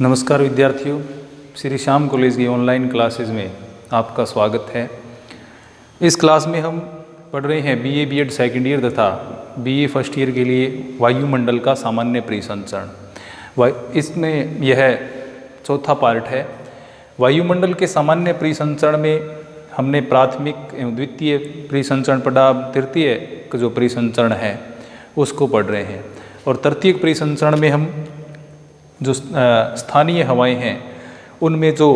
नमस्कार विद्यार्थियों, श्री श्याम कॉलेज की ऑनलाइन क्लासेस में आपका स्वागत है। इस क्लास में हम पढ़ रहे हैं बीए बीएड सेकेंड ईयर तथा बीए फर्स्ट ईयर के लिए वायुमंडल का सामान्य परिसंचरण। इसमें यह चौथा पार्ट है। वायुमंडल के सामान्य परिसंचरण में हमने प्राथमिक एवं द्वितीय परिसंचरण पढ़ा, तृतीय का जो परिसंचरण है उसको पढ़ रहे हैं और तृतीय परिसंचरण में हम जो स्थानीय हवाएं हैं उनमें जो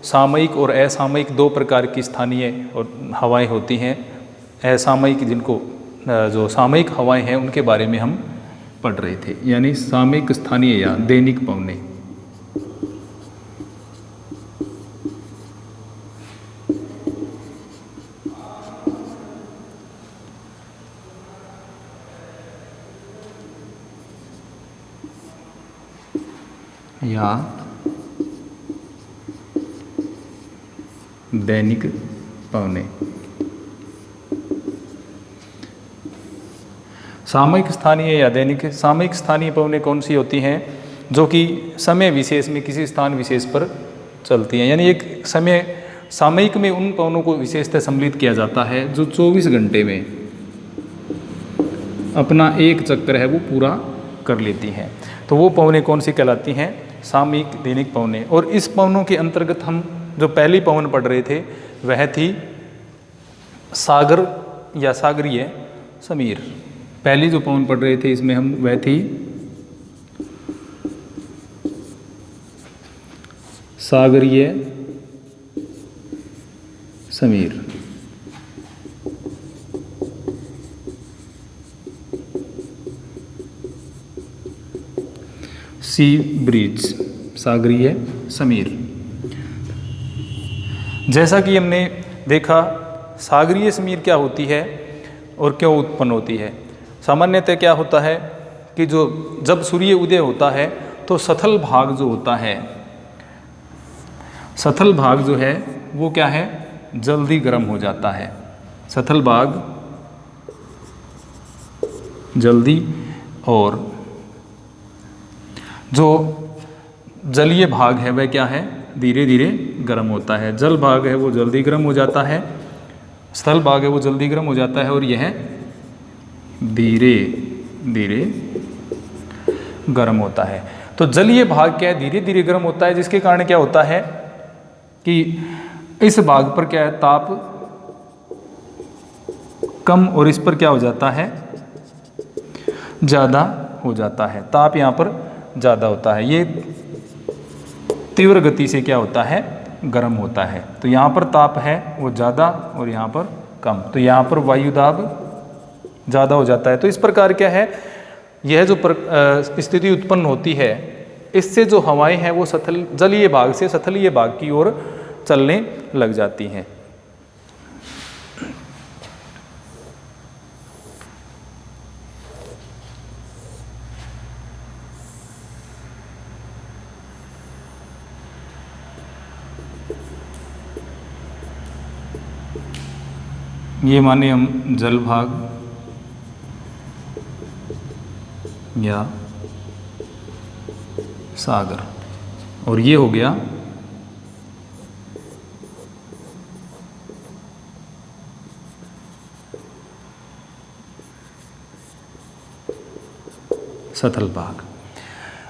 सामयिक और असामयिक दो प्रकार की स्थानीय और हवाएं होती हैं। असामयिक जिनको जो सामयिक हवाएं हैं उनके बारे में हम पढ़ रहे थे, यानी सामयिक, स्थानीय या दैनिक पवनें। या दैनिक पवनें। सामयिक, स्थानीय या दैनिक। सामयिक स्थानीय पवनें कौन सी होती हैं? जो कि समय विशेष में किसी स्थान विशेष पर चलती हैं, यानी एक समय सामयिक में उन पवनों को विशेषतः सम्मिलित किया जाता है जो 24 घंटे में अपना एक चक्कर है वो पूरा कर लेती हैं। तो वो पवनें कौन सी कहलाती हैं? सामयिक दैनिक पवनें। और इस पवनों के अंतर्गत हम जो पहली पवन पढ़ रहे थे वह थी सागर या सागरीय समीर। पहली जो पवन पढ़ रहे थे इसमें हम वह थी सागरीय समीर। सी ब्रिज, सागरीय समीर। जैसा कि हमने देखा सागरीय समीर क्या होती है और क्यों उत्पन्न होती है। सामान्यतः क्या होता है कि जब सूर्य उदय होता है तो सथल भाग जो होता है, सथल भाग जो है वो क्या है, जल्दी गर्म हो जाता है। सथल भाग जल्दी, और जो जलीय भाग है वह क्या है, धीरे धीरे गर्म होता है। जल भाग है वो जल्दी गर्म हो जाता है, स्थल भाग है वो जल्दी गर्म हो जाता है, और यह धीरे धीरे गर्म होता है। तो जलीय भाग क्या है, धीरे धीरे गर्म होता है, जिसके कारण क्या होता है कि इस भाग पर क्या है, ताप कम और इस पर क्या हो जाता है, ज़्यादा हो जाता है। ताप यहाँ पर ज़्यादा होता है, ये तीव्र गति से क्या होता है, गर्म होता है। तो यहाँ पर ताप है वो ज़्यादा और यहाँ पर कम, तो यहाँ पर वायु दाब ज़्यादा हो जाता है। तो इस प्रकार क्या है, यह जो स्थिति उत्पन्न होती है इससे जो हवाएं हैं वो जलीय भाग से सथलीय भाग की ओर चलने लग जाती हैं। ये माने हम जल भाग या सागर, और ये हो गया सथल भाग।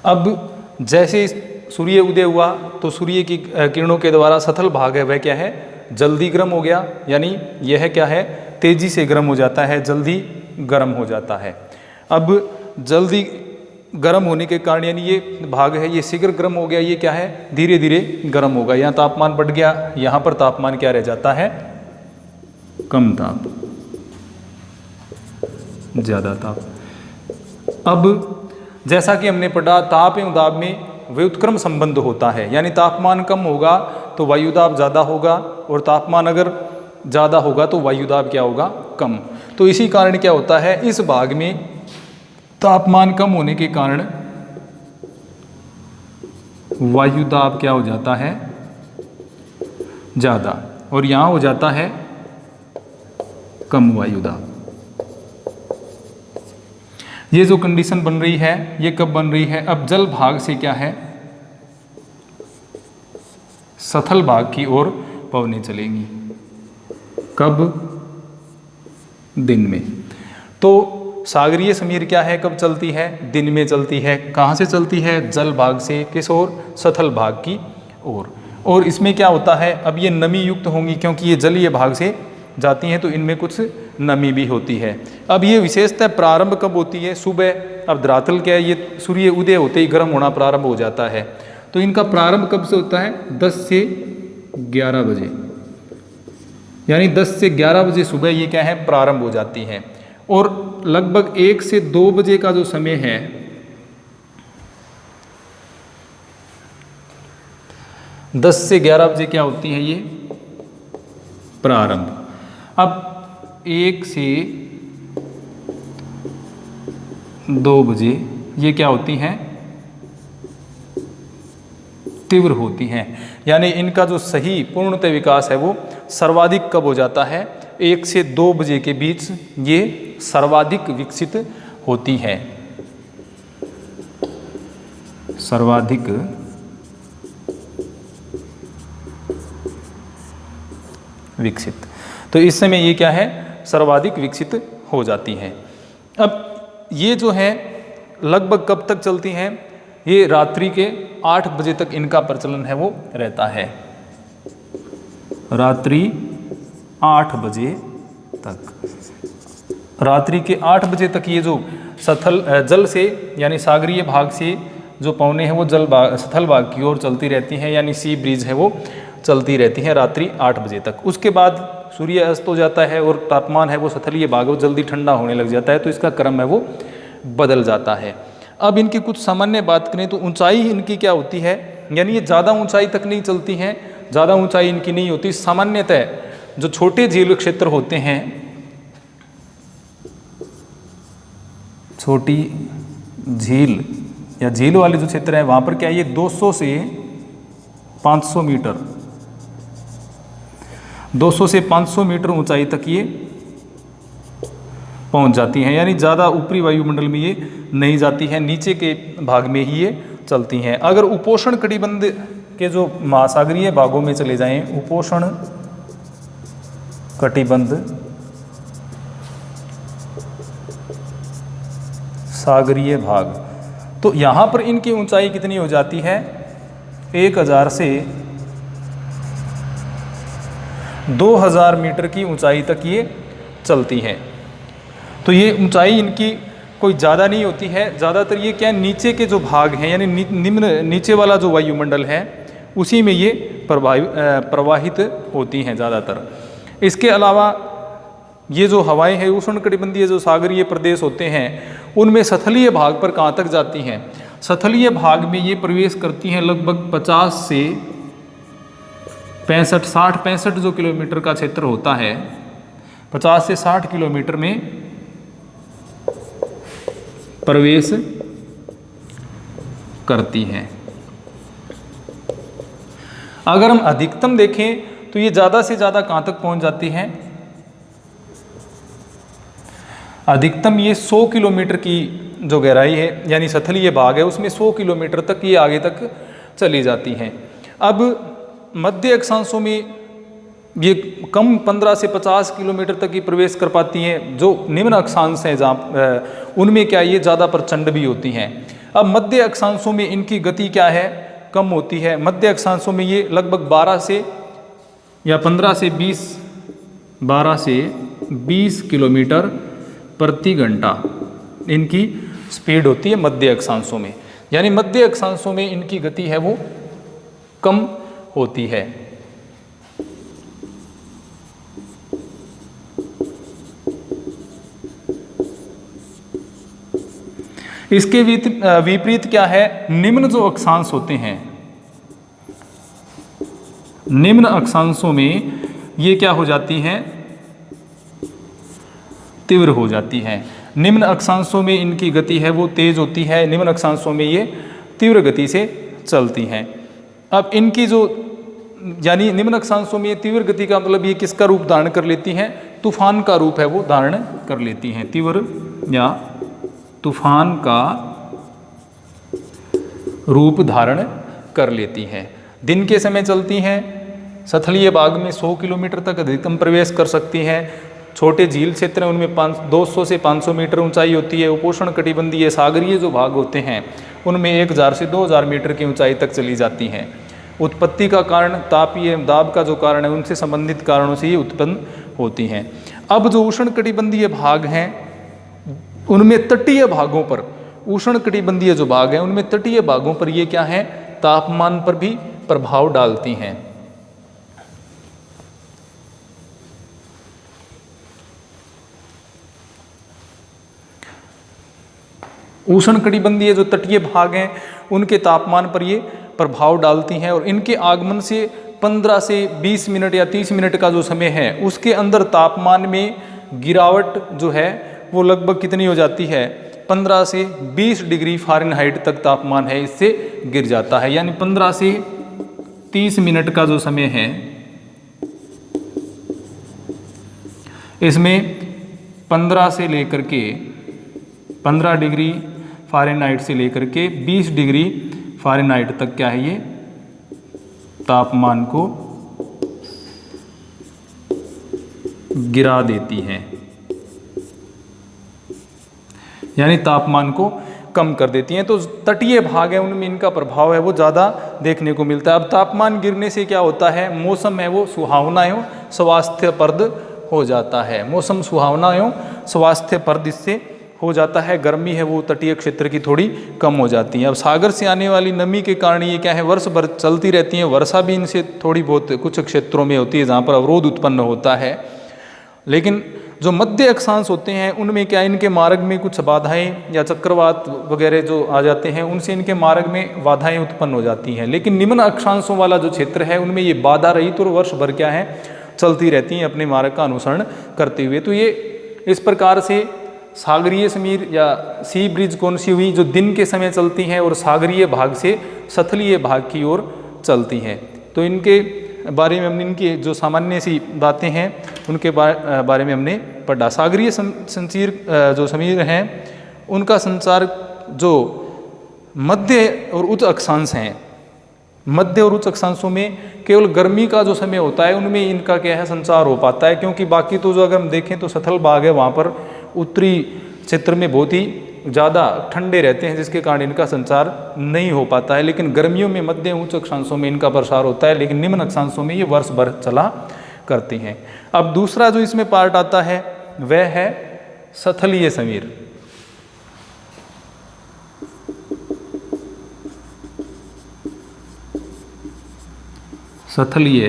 अब जैसे सूर्य उदय हुआ तो सूर्य की किरणों के द्वारा सथल भाग है वह क्या है, जल्दी गर्म हो गया, यानी यह क्या है, तेजी से गर्म हो जाता है, जल्दी गर्म हो जाता है। अब जल्दी गर्म होने के कारण यानी ये भाग है ये शीघ्र गर्म हो गया, ये क्या है, धीरे धीरे गर्म होगा। यहाँ तापमान बढ़ गया, यहाँ पर तापमान क्या रह जाता है, कम ताप, ज़्यादा ताप। अब जैसा कि हमने पढ़ा ताप एवं दाब में व्युत्क्रम संबंध होता है, यानी तापमान कम होगा तो वायुदाब ज़्यादा होगा, और तापमान अगर ज़्यादा होगा तो वायुदाब क्या होगा, कम। तो इसी कारण क्या होता है, इस भाग में तापमान कम होने के कारण वायुदाब क्या हो जाता है, ज़्यादा, और यहाँ हो जाता है कम वायुदाब। ये जो कंडीशन बन रही है ये कब बन रही है, अब जल भाग से क्या है, सथल भाग की ओर पवनें चलेंगी। कब? दिन में। तो सागरीय समीर क्या है, कब चलती है? दिन में चलती है। कहाँ से चलती है? जल भाग से किस ओर? सथल भाग की ओर। और इसमें क्या होता है, अब ये नमी युक्त होंगी क्योंकि ये जलीय भाग से जाती हैं, तो इनमें कुछ नमी भी होती है। अब ये विशेषतः प्रारंभ कब होती है? सुबह। अब धरातल क्या है, ये सूर्य उदय होते ही गर्म होना प्रारंभ हो जाता है, तो इनका प्रारंभ कब से होता है? 10 से 11 बजे, यानी 10 से 11 बजे सुबह ये क्या है, प्रारंभ हो जाती हैं। और लगभग 1 से 2 बजे का जो समय है, दस से 11 बजे क्या होती है ये प्रारंभ। अब 1 से 2 बजे ये क्या होती हैं? तीव्र होती हैं। यानी इनका जो सही पूर्णतः विकास है वो सर्वाधिक कब हो जाता है? 1 से 2 बजे के बीच ये सर्वाधिक विकसित होती हैं। सर्वाधिक विकसित, तो इस समय ये क्या है? सर्वाधिक विकसित हो जाती हैं। अब ये जो है लगभग कब तक चलती हैं? ये रात्रि के 8 बजे तक इनका प्रचलन है वो रहता है। रात्रि 8 बजे तक, रात्रि के 8 बजे तक ये जो जल से यानी सागरीय भाग से जो पवनें हैं वो सथल भाग की ओर चलती रहती हैं, यानी सी ब्रीज है वो चलती रहती हैं रात्रि 8 बजे तक। उसके बाद सूर्य अस्त हो जाता है और तापमान है वो सथलीय भाग वो जल्दी ठंडा होने लग जाता है, तो इसका क्रम है वो बदल जाता है। अब इनकी कुछ सामान्य बात करें तो ऊंचाई इनकी क्या होती है, यानी ये ज़्यादा ऊंचाई तक नहीं चलती हैं, ज़्यादा ऊंचाई इनकी नहीं होती। सामान्यतः जो छोटे झील क्षेत्र होते हैं, छोटी झील या झील वाले जो क्षेत्र है वहाँ पर क्या है, ये 200 से 500 मीटर, 200 से 500 मीटर ऊंचाई तक ये पहुंच जाती हैं, यानी ज़्यादा ऊपरी वायुमंडल में ये नहीं जाती हैं, नीचे के भाग में ही ये चलती हैं। अगर उपोष्ण कटिबंध के जो महासागरीय भागों में चले जाएं, उपोष्ण कटिबंध सागरीय भाग, तो यहाँ पर इनकी ऊंचाई कितनी हो जाती है? 1000 से 2000 मीटर की ऊंचाई तक ये चलती हैं। तो ये ऊंचाई इनकी कोई ज़्यादा नहीं होती है। ज़्यादातर ये क्या, नीचे के जो भाग हैं यानी निम्न नीचे वाला जो वायुमंडल है उसी में ये प्रवाहित होती हैं ज़्यादातर। इसके अलावा ये जो हवाएं हैं उष्णकटिबंधीय जो सागरीय प्रदेश होते हैं उनमें सथलीय भाग पर कहाँ तक जाती हैं? सथलीय भाग में ये प्रवेश करती हैं लगभग 50 से 65 जो किलोमीटर का क्षेत्र होता है, 50 से 60 किलोमीटर में प्रवेश करती हैं। अगर हम अधिकतम देखें तो ये ज़्यादा से ज़्यादा कहाँ तक पहुँच जाती हैं? अधिकतम ये 100 किलोमीटर की जो गहराई है यानी सथलीय भाग है उसमें 100 किलोमीटर तक ये आगे तक चली जाती हैं। अब मध्य अक्षांशों में ये कम 15 से 50 किलोमीटर तक ही प्रवेश कर पाती हैं। जो निम्न अक्षांश हैं जहाँ उनमें क्या ये ज़्यादा प्रचंड भी होती हैं। अब मध्य अक्षांशों में इनकी गति क्या है? कम होती है। मध्य अक्षांशों में ये लगभग 12 से या 15 से 20 किलोमीटर प्रति घंटा इनकी स्पीड होती है मध्य अक्षांशों में, यानी मध्य अक्षांशों में इनकी गति है वो कम होती है। इसके विपरीत क्या है? निम्न जो अक्षांश होते हैं, निम्न अक्षांशों में ये क्या हो जाती हैं? तीव्र हो जाती हैं। निम्न अक्षांशों में इनकी गति है वो तेज होती है, निम्न अक्षांशों में ये तीव्र गति से चलती हैं। अब इनकी जो यानी निम्न अक्षांशों में ये तीव्र गति का मतलब ये किसका रूप धारण कर लेती हैं? तूफान का रूप है वो धारण कर लेती हैं। तीव्र या तूफान का रूप धारण कर लेती हैं। दिन के समय चलती हैं, सथलीय भाग में 100 किलोमीटर तक अधिकतम प्रवेश कर सकती हैं। छोटे झील क्षेत्र हैं उनमें 200 से 500 मीटर ऊंचाई होती है। उपोष्ण कटिबंधीय सागरीय जो भाग होते हैं उनमें 1000 से 2000 मीटर की ऊंचाई तक चली जाती हैं। उत्पत्ति का कारण तापीय दाब का जो कारण है उनसे संबंधित कारणों से ये उत्पन्न होती हैं। अब जो उष्ण कटिबंधीय भाग हैं उनमें तटीय भागों पर, उष्ण कटिबंधीय जो भाग हैं उनमें तटीय भागों पर ये क्या है, तापमान पर भी प्रभाव डालती हैं। उष्ण कटिबंधीय जो तटीय भाग हैं उनके तापमान पर ये प्रभाव डालती हैं और इनके आगमन से 15 से 20 मिनट या 30 मिनट का जो समय है उसके अंदर तापमान में गिरावट जो है वो लगभग कितनी हो जाती है, 15 से 20 डिग्री फ़ारेनहाइट तक तापमान है इससे गिर जाता है। यानी 15 से 30 मिनट का जो समय है इसमें 15 से लेकर के 15 डिग्री फ़ारेनहाइट से लेकर के 20 डिग्री फ़ारेनहाइट तक क्या है, ये तापमान को गिरा देती है, यानी तापमान को कम कर देती हैं। तो तटीय भाग है उनमें इनका प्रभाव है वो ज़्यादा देखने को मिलता है। अब तापमान गिरने से क्या होता है, मौसम है वो सुहावना एवं स्वास्थ्यप्रद हो जाता है। मौसम सुहावना एवं स्वास्थ्यप्रद इससे हो जाता है। गर्मी है वो तटीय क्षेत्र की थोड़ी कम हो जाती है। अब सागर से आने वाली नमी के कारण ये क्या है, वर्ष भर चलती रहती हैं। वर्षा भी इनसे थोड़ी बहुत कुछ क्षेत्रों में होती है जहाँ पर अवरोध उत्पन्न होता है। लेकिन जो मध्य अक्षांश होते हैं उनमें क्या, इनके मार्ग में कुछ बाधाएं या चक्रवात वगैरह जो आ जाते हैं उनसे इनके मार्ग में बाधाएं उत्पन्न हो जाती हैं। लेकिन निम्न अक्षांशों वाला जो क्षेत्र है उनमें ये बाधा रहित और वर्ष भर क्या है, चलती रहती हैं अपने मार्ग का अनुसरण करते हुए। तो ये इस प्रकार से सागरीय समीर या सी ब्रिज कौन सी हुई, जो दिन के समय चलती हैं और सागरीय भाग से सथलीय भाग की ओर चलती हैं। तो इनके बारे में हमने, इनकी जो सामान्य सी बातें हैं उनके बारे में हमने पढ़ा। सागरीय संचीर जो समीर हैं उनका संचार जो मध्य और उच्च अक्षांश हैं, मध्य और उच्च अक्षांशों में केवल गर्मी का जो समय होता है उनमें इनका क्या है, संचार हो पाता है। क्योंकि बाकी तो जो अगर हम देखें तो सथल भाग है वहाँ पर उत्तरी क्षेत्र में बहुत ही ज़्यादा ठंडे रहते हैं जिसके कारण इनका संचार नहीं हो पाता है। लेकिन गर्मियों में मध्य उच्च अक्षांशों में इनका प्रसार होता है, लेकिन निम्न अक्षांशों में ये वर्ष भर चला करती हैं। अब दूसरा जो इसमें पार्ट आता है वह है सथलीय समीर। सथलीय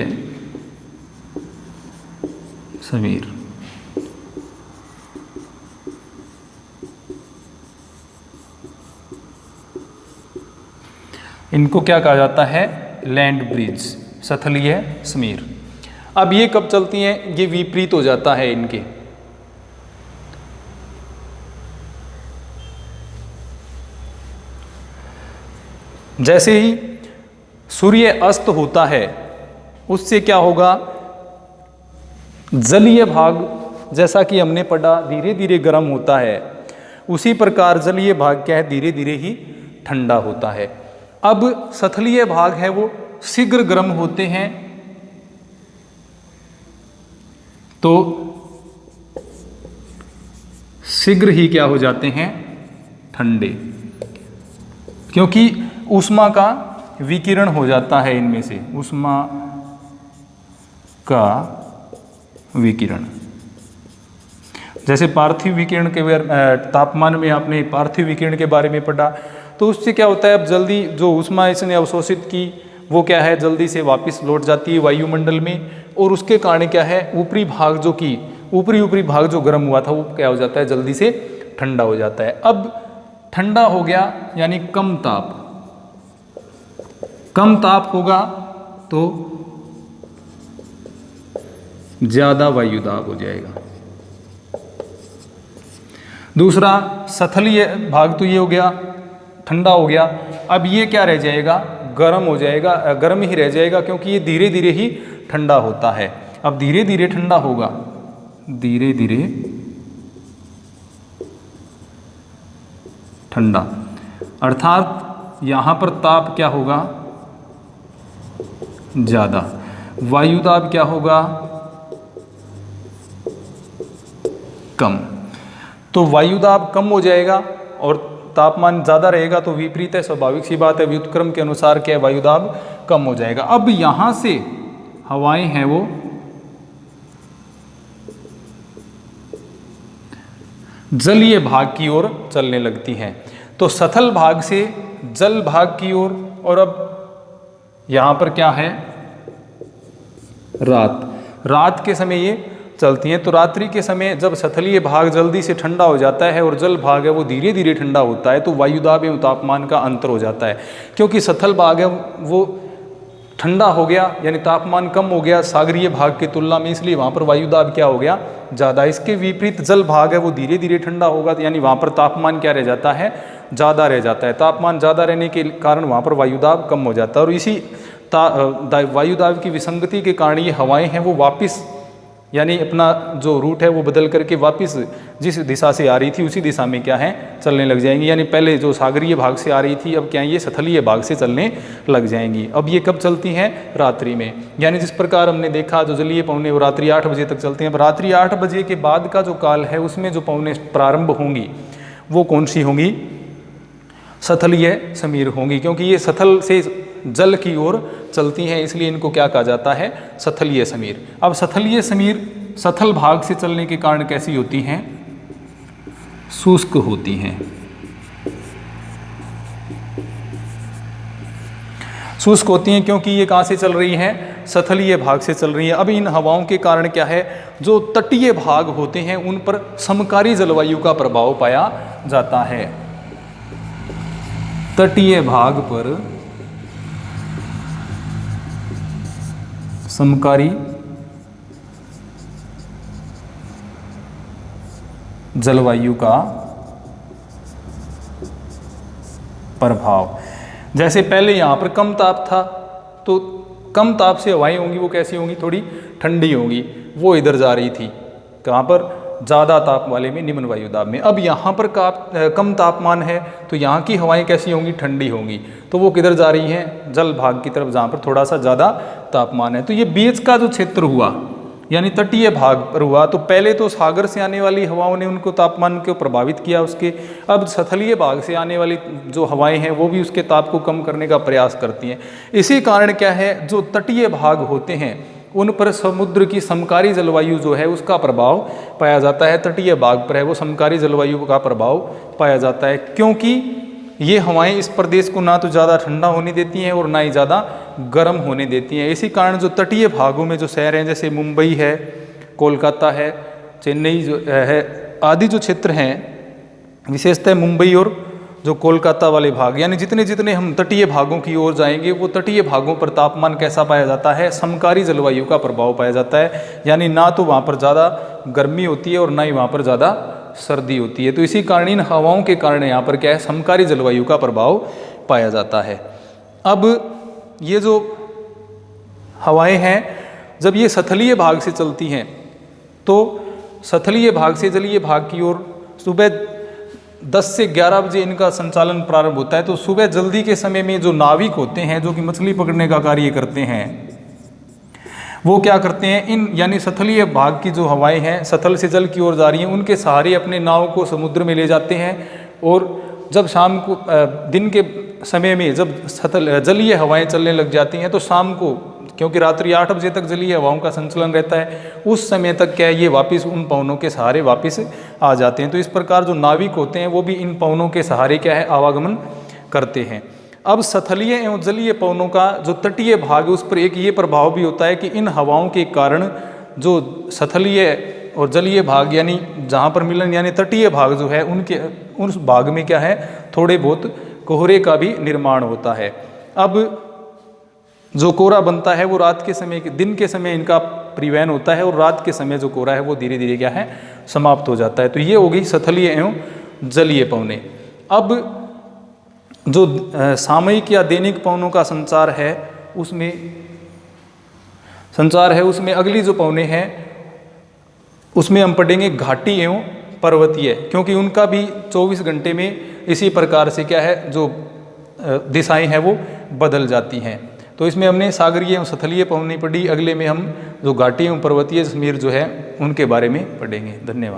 समीर इनको क्या कहा जाता है, लैंड ब्रिज, सथलीय समीर। अब ये कब चलती हैं, ये विपरीत हो जाता है इनके। जैसे ही सूर्य अस्त होता है उससे क्या होगा, जलीय भाग जैसा कि हमने पढ़ा धीरे धीरे गर्म होता है, उसी प्रकार जलीय भाग क्या है, धीरे धीरे ही ठंडा होता है। अब सथलीय भाग है वो शीघ्र गर्म होते हैं, तो शीघ्र ही क्या हो जाते हैं, ठंडे, क्योंकि ऊष्मा का विकिरण हो जाता है इनमें से, ऊष्मा का विकिरण। जैसे पार्थिव विकिरण के तापमान में आपने पार्थिव विकिरण के बारे में पढ़ा, तो उससे क्या होता है, अब जल्दी जो ऊष्मा इसने अवशोषित की वो क्या है, जल्दी से वापस लौट जाती है वायुमंडल में, और उसके कारण क्या है, ऊपरी भाग जो कि ऊपरी भाग जो गर्म हुआ था वो क्या हो जाता है, जल्दी से ठंडा हो जाता है। अब ठंडा हो गया यानी कम ताप होगा तो ज्यादा वायु दाब हो जाएगा। दूसरा सथलीय भाग तो ये हो गया, ठंडा हो गया। अब ये क्या रह जाएगा, गर्म हो जाएगा, गर्म ही रह जाएगा, क्योंकि ये धीरे धीरे ही ठंडा होता है। अब धीरे धीरे ठंडा होगा, धीरे धीरे ठंडा, अर्थात यहाँ पर ताप क्या होगा, ज़्यादा। वायुदाब क्या होगा? कम। तो वायुदाब कम हो जाएगा और तापमान ज़्यादा रहेगा, तो विपरीत है, स्वाभाविक सी बात है, व्युत्क्रम के अनुसार क्या है, वायुदाब कम हो जाएगा। अब यहाँ से हवाएं हैं वो जलीय भाग की ओर चलने लगती हैं। तो सथल भाग से जल भाग की ओर, और अब यहाँ पर क्या है, रात के समय ये चलती हैं। तो रात्रि के समय जब सथलीय भाग जल्दी से ठंडा हो जाता है और जल भाग है वो धीरे धीरे ठंडा होता है, तो वायुदाब एवं तापमान का अंतर हो जाता है। क्योंकि सथल भाग है वो ठंडा हो गया, यानी तापमान कम हो गया सागरीय भाग की तुलना में, इसलिए वहाँ पर वायुदाब क्या हो गया, ज़्यादा। इसके विपरीत जल भाग है वो धीरे धीरे ठंडा होगा, तो यानी वहाँ पर तापमान क्या रह जाता है, ज़्यादा रह जाता है। तापमान ज़्यादा रहने के कारण वहाँ पर वायुदाब कम हो जाता है। और इसी वायुदाब की विसंगति के कारण ये हवाएं हैं वो वापस, यानी अपना जो रूट है वो बदल करके वापस जिस दिशा से आ रही थी उसी दिशा में क्या है, चलने लग जाएंगी। यानी पहले जो सागरीय भाग से आ रही थी, अब क्या है, ये सथलीय भाग से चलने लग जाएंगी। अब ये कब चलती हैं, रात्रि में। यानी जिस प्रकार हमने देखा जो जलीय पवनें वो रात्रि 8 बजे तक चलती हैं। अब रात्रि 8 बजे के बाद का जो काल है उसमें जो पवनें प्रारंभ होंगी वो कौन सी होंगी, सथलीय समीर होंगी, क्योंकि ये सथल से जल की ओर चलती हैं, इसलिए इनको क्या कहा जाता है, सथलीय समीर। अब सथलीय समीर सथल भाग से चलने के कारण कैसी होती हैं, शुष्क होती हैं। शुष्क होती हैं क्योंकि ये कहाँ से चल रही हैं, सथलीय भाग से चल रही हैं। अब इन हवाओं के कारण क्या है, जो तटीय भाग होते हैं उन पर समकारी जलवायु का प्रभाव पाया जाता है। तटीय भाग पर समकारी जलवायु का प्रभाव। जैसे पहले यहाँ पर कम ताप था, तो कम ताप से हवाएं होंगी वो कैसी होंगी, थोड़ी ठंडी होंगी, वो इधर जा रही थी, कहाँ पर, ज़्यादा ताप वाले में, निम्न वायुदाब में। अब यहाँ पर कम तापमान है तो यहाँ की हवाएं कैसी होंगी, ठंडी होंगी, तो वो किधर जा रही हैं, जल भाग की तरफ, जहाँ पर थोड़ा सा ज़्यादा तापमान है। तो ये बीच का जो क्षेत्र हुआ, यानी तटीय भाग पर हुआ, तो पहले तो सागर से आने वाली हवाओं ने उनको तापमान को प्रभावित किया उसके, अब सथलीय भाग से आने वाली जो हवाएं हैं वो भी उसके ताप को कम करने का प्रयास करती हैं। इसी कारण क्या है, जो तटीय भाग होते हैं उन पर समुद्र की समकारी जलवायु जो है उसका प्रभाव पाया जाता है। तटीय भाग पर है वो समकारी जलवायु का प्रभाव पाया जाता है, क्योंकि ये हवाएं इस प्रदेश को ना तो ज़्यादा ठंडा होने देती हैं और ना ही ज़्यादा गर्म होने देती हैं। इसी कारण जो तटीय भागों में जो शहर हैं, जैसे मुंबई है, कोलकाता है, चेन्नई जो है, आदि जो क्षेत्र हैं, विशेषतः मुंबई और जो कोलकाता वाले भाग, यानी जितने जितने हम तटीय भागों की ओर जाएंगे वो तटीय भागों पर तापमान कैसा पाया जाता है, समकारी जलवायु का प्रभाव पाया जाता है। यानी ना तो वहाँ पर ज़्यादा गर्मी होती है और ना ही वहाँ पर ज़्यादा सर्दी होती है। तो इसी कारण इन हवाओं के कारण यहाँ पर क्या है, समकारी जलवायु का प्रभाव पाया जाता है। अब ये जो हवाएं हैं जब ये सथलीय भाग से चलती हैं तो सथलीय भाग से जलीय भाग की ओर सुबह 10 से 11 बजे इनका संचालन प्रारंभ होता है। तो सुबह जल्दी के समय में जो नाविक होते हैं जो कि मछली पकड़ने का कार्य करते हैं वो क्या करते हैं, इन यानी सथलीय भाग की जो हवाएं हैं सथल से जल की ओर जा रही हैं उनके सहारे अपने नाव को समुद्र में ले जाते हैं। और जब शाम को दिन के समय में जब जलीय हवाएं चलने लग जाती हैं तो शाम को, क्योंकि रात्रि 8 बजे तक जलीय हवाओं का संचलन रहता है, उस समय तक क्या है ये वापस उन पवनों के सहारे वापस आ जाते हैं। तो इस प्रकार जो नाविक होते हैं वो भी इन पवनों के सहारे क्या है आवागमन करते हैं। अब सथलीय एवं जलीय पवनों का जो तटीय भाग है उस पर एक ये प्रभाव भी होता है कि इन हवाओं के कारण जो सथलीय और जलीय भाग यानी जहाँ पर मिलन यानी तटीय भाग जो है उनके उस भाग में क्या है थोड़े बहुत कोहरे का भी निर्माण होता है। अब जो कोहरा बनता है वो रात के समय, दिन के समय इनका परिवहन होता है और रात के समय जो कोहरा है वो धीरे धीरे क्या है समाप्त हो जाता है। तो ये हो गई सथलीय एवं जलीय पवनें। अब जो सामयिक या दैनिक पवनों का संचार है उसमें अगली जो पवनें हैं उसमें हम पढ़ेंगे घाटी एवं पर्वतीय, क्योंकि उनका भी 24 घंटे में इसी प्रकार से क्या है जो दिशाएं हैं वो बदल जाती हैं। तो इसमें हमने सागरीय एवं स्थलीय पवनी पढ़ी। अगले में हम जो घाटी एवं पर्वतीय कश्मीर जो है उनके बारे में पढ़ेंगे। धन्यवाद।